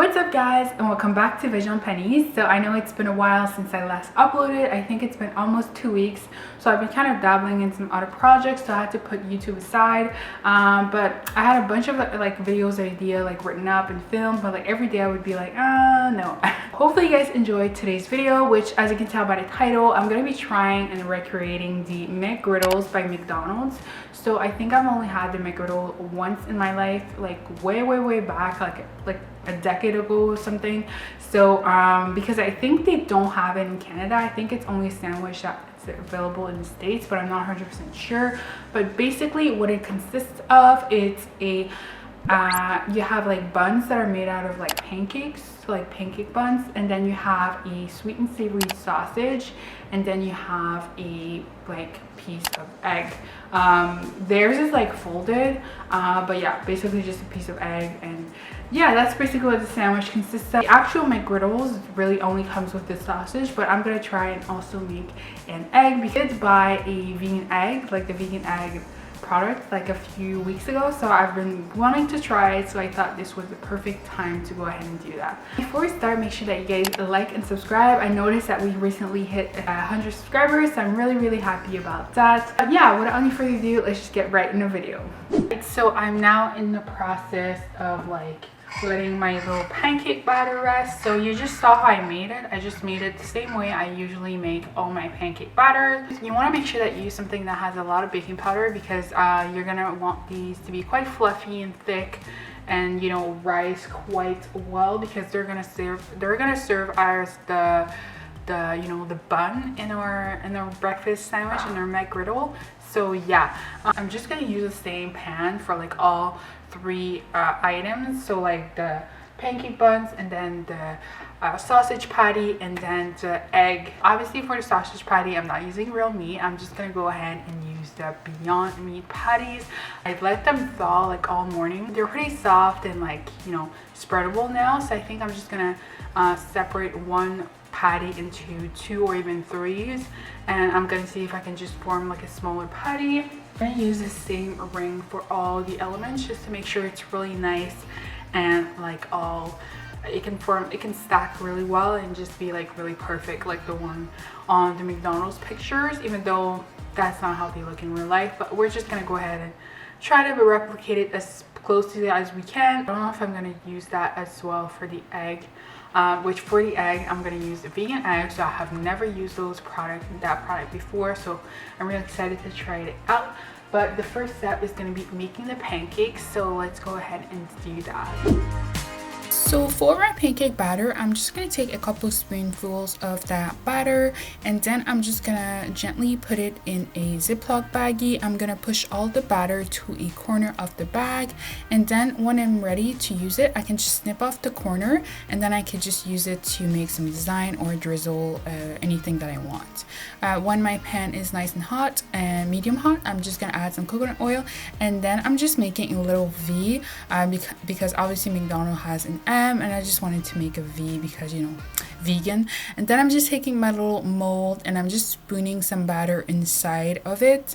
What's up guys, and welcome back to Vegan McGriddles. So I know it's been a while since I last uploaded. I think it's been almost 2 weeks. So I've been kind of dabbling in some other projects, so I had to put YouTube aside. But I had a bunch of like videos idea like written up and filmed, but like every day I would be like, no. Hopefully you guys enjoyed today's video, which as you can tell by the title, I'm going to be trying and recreating the McGriddles by McDonald's. So I think I've only had the McGriddle once in my life, like way back, like a decade ago or something. So because I think they don't have it in Canada. I think it's only a sandwich that's available in the States, but I'm not 100% sure. But basically what it consists of, it's a you have like buns that are made out of like pancakes, so like pancake buns, and then you have a sweet and savory sausage, and then you have a like piece of egg. Theirs is like folded, but yeah, basically just a piece of egg. And yeah, that's basically what the sandwich consists of. The actual McGriddles really only comes with the sausage, but I'm gonna try and also make an egg because buy a vegan egg, like the vegan egg product, like a few weeks ago. So I've been wanting to try it, so I thought this was the perfect time to go ahead and do that. Before we start, make sure that you guys like and subscribe. I noticed that we recently hit 100 subscribers, so I'm really happy about that. But yeah, without any further ado, let's just get right in the video. So I'm now in the process of like letting my little pancake batter rest. So you just saw how I made it. I just made it the same way I usually make all my pancake batter. You want to make sure that you use something that has a lot of baking powder, because you're gonna want these to be quite fluffy and thick, and you know, rise quite well, because they're gonna serve as the you know, the bun in our breakfast sandwich, in our McGriddle. So yeah, I'm just gonna use the same pan for like all three items. So like the pancake buns, and then the sausage patty, and then the egg. Obviously for the sausage patty, I'm not using real meat. I'm just gonna go ahead and use the Beyond Meat patties. I let them thaw like all morning. They're pretty soft and like, you know, spreadable now. So I think I'm just gonna separate one patty into 2 or even 3s, and I'm gonna see if I can just form like a smaller patty. I'm gonna use the same ring for all the elements just to make sure it's really nice and like it can stack really well and just be like really perfect, like the one on the McDonald's pictures, even though that's not how they look in real life. But we're just gonna go ahead and try to replicate it as close to that as we can. I don't know if I'm gonna use that as well for the egg. Which for the egg, I'm gonna use a vegan egg. So I have never used that product before, so I'm really excited to try it out. But the first step is gonna be making the pancakes, so let's go ahead and do that. So for my pancake batter, I'm just going to take a couple of spoonfuls of that batter, and then I'm just going to gently put it in a Ziploc baggie. I'm going to push all the batter to a corner of the bag, and then when I'm ready to use it, I can just snip off the corner, and then I can just use it to make some design or drizzle anything that I want. When my pan is nice and hot and medium hot, I'm just going to add some coconut oil, and then I'm just making a little V because obviously McDonald's has an M, and I just wanted to make a V because, you know, vegan. And then I'm just taking my little mold and I'm just spooning some batter inside of it.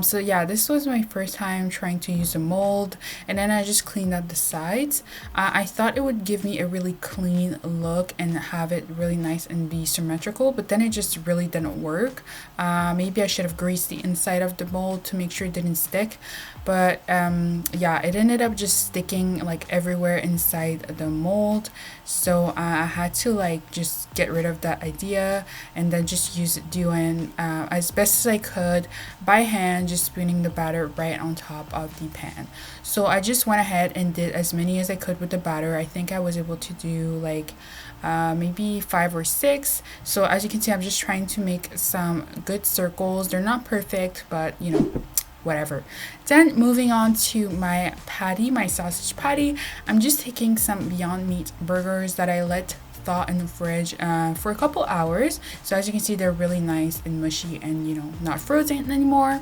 So yeah, this was my first time trying to use a mold, and then I just cleaned up the sides. I thought it would give me a really clean look and have it really nice and be symmetrical, but then it just really didn't work. Maybe I should have greased the inside of the mold to make sure it didn't stick, but yeah, it ended up just sticking like everywhere inside the mold. So I had to like just get rid of that idea and then just doing as best as I could by hand, just spooning the batter right on top of the pan. So I just went ahead and did as many as I could with the batter. I think I was able to do like maybe 5 or 6. So as you can see, I'm just trying to make some good circles. They're not perfect, but you know, whatever. Then moving on to my patty, my sausage patty, I'm just taking some Beyond Meat burgers that I let thaw in the fridge for a couple hours. So as you can see, they're really nice and mushy and, you know, not frozen anymore.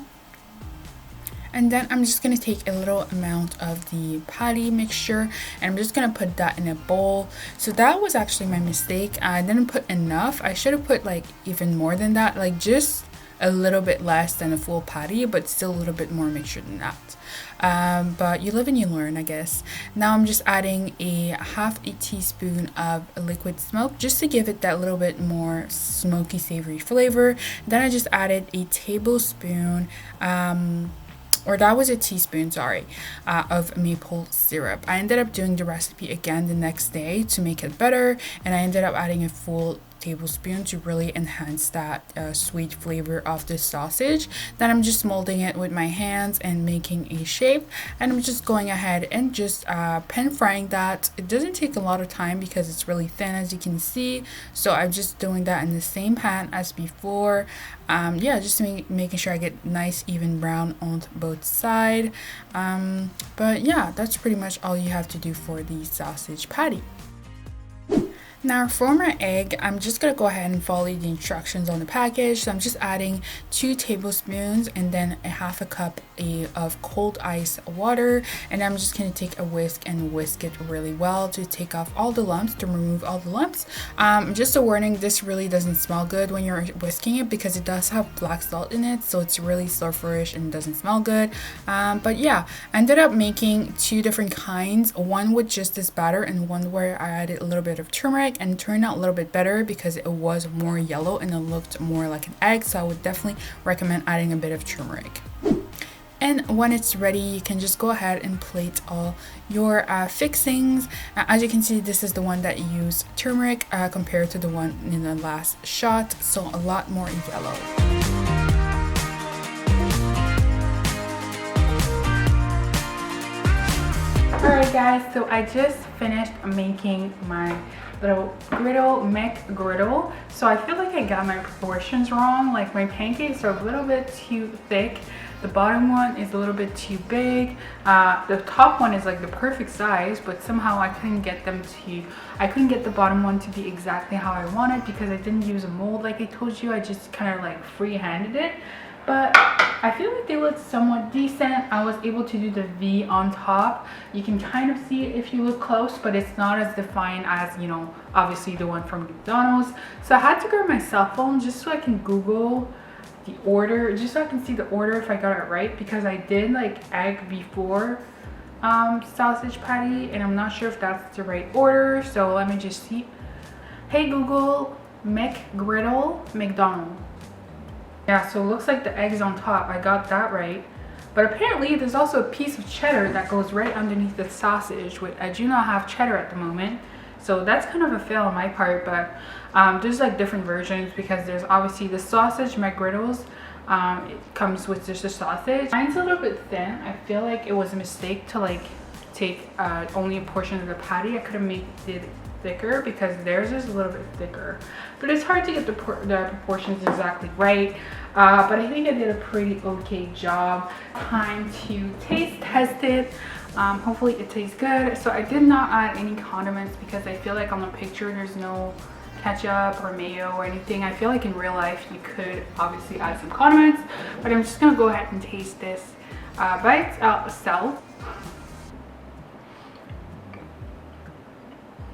And then I'm just going to take a little amount of the patty mixture, and I'm just going to put that in a bowl. So that was actually my mistake. I didn't put enough. I should have put like even more than that, like just a little bit less than a full patty, but still a little bit more mixture than that. But you live and you learn, I guess. Now I'm just adding a half a teaspoon of liquid smoke just to give it that little bit more smoky savory flavor. Then I just added a tablespoon or that was a teaspoon, sorry, of maple syrup. I ended up doing the recipe again the next day to make it better, and I ended up adding a full tablespoon to really enhance that sweet flavor of the sausage. Then I'm just molding it with my hands and making a shape, and I'm just going ahead and just pan frying that. It doesn't take a lot of time because it's really thin, as you can see, so I'm just doing that in the same pan as before. Yeah, just making sure I get nice even brown on both sides. But yeah, that's pretty much all you have to do for the sausage patty. Now for my egg, I'm just going to go ahead and follow the instructions on the package. So I'm just adding 2 tablespoons and then a half a cup of cold ice water, and I'm just going to take a whisk and whisk it really well to take off all the lumps, to remove all the lumps. Just a warning, this really doesn't smell good when you're whisking it because it does have black salt in it, so it's really sulfurish and doesn't smell good. But yeah, I ended up making 2 different kinds, one with just this batter and one where I added a little bit of turmeric, and it turned out a little bit better because it was more yellow and it looked more like an egg, so I would definitely recommend adding a bit of turmeric. And when it's ready, you can just go ahead and plate all your fixings. As you can see, this is the one that used turmeric compared to the one in the last shot, so a lot more yellow. Alright guys, so I just finished making my little McGriddle. So I feel like I got my proportions wrong. Like my pancakes are a little bit too thick. The bottom one is a little bit too big. The top one is like the perfect size, but somehow I couldn't get the bottom one to be exactly how I wanted because I didn't use a mold like I told you. I just kind of like free-handed it. But I feel like they look somewhat decent. I was able to do the V on top. You can kind of see it if you look close, but it's not as defined as, you know, obviously the one from McDonald's. So I had to grab my cell phone just so I can Google the order, just so I can see the order if I got it right, because I did like egg before sausage patty, and I'm not sure if that's the right order. So let me just see. Hey Google, McGriddle, McDonald. Yeah, so it looks like the egg's on top. I got that right. But apparently there's also a piece of cheddar that goes right underneath the sausage, which I do not have cheddar at the moment. So that's kind of a fail on my part, but there's like different versions because there's obviously the sausage McGriddles. It comes with just a sausage. Mine's a little bit thin. I feel like it was a mistake to like take only a portion of the patty. I could have made it thicker because theirs is a little bit thicker, but it's hard to get the proportions exactly right. But I think I did a pretty okay job. Time to taste test it. Hopefully it tastes good. So I did not add any condiments because I feel like on the picture there's no ketchup or mayo or anything. I feel like in real life you could obviously add some condiments, but I'm just gonna go ahead and taste this by itself.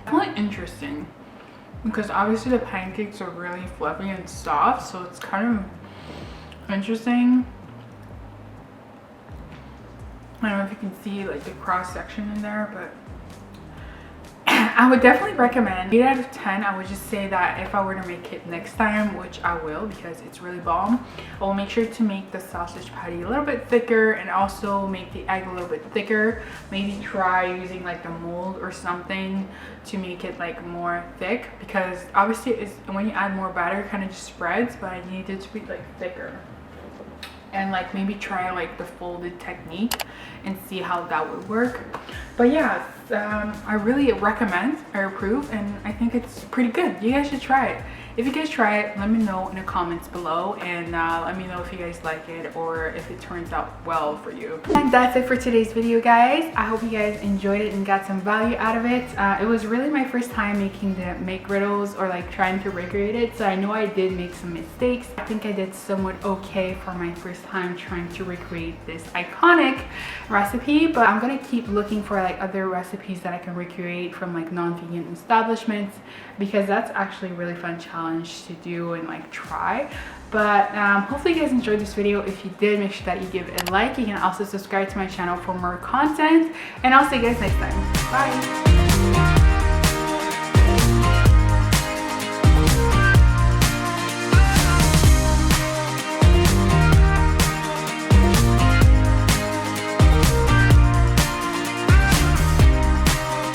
Definitely interesting because obviously the pancakes are really fluffy and soft, so it's kind of interesting. I don't know if you can see like the cross section in there, but I would definitely recommend 8 out of 10. I would just say that if I were to make it next time, which I will because it's really bomb, I will make sure to make the sausage patty a little bit thicker and also make the egg a little bit thicker. Maybe try using like the mold or something to make it like more thick, because obviously it's, when you add more batter it kind of just spreads, but I need it to be like thicker. And like maybe try like the folded technique and see how that would work. But yeah, I really recommend, I approve, and I think it's pretty good. You guys should try it. If you guys try it, let me know in the comments below, and let me know if you guys like it or if it turns out well for you. And that's it for today's video, guys. I hope you guys enjoyed it and got some value out of it. It was really my first time making the McGriddles or like trying to recreate it, so I know I did make some mistakes. I think I did somewhat okay for my first time trying to recreate this iconic recipe, but I'm gonna keep looking for like other recipes that I can recreate from like non-vegan establishments, because that's actually a really fun challenge to do and like try. But hopefully you guys enjoyed this video. If you did, make sure that you give it a like. You can also subscribe to my channel for more content, and I'll see you guys next time. Bye.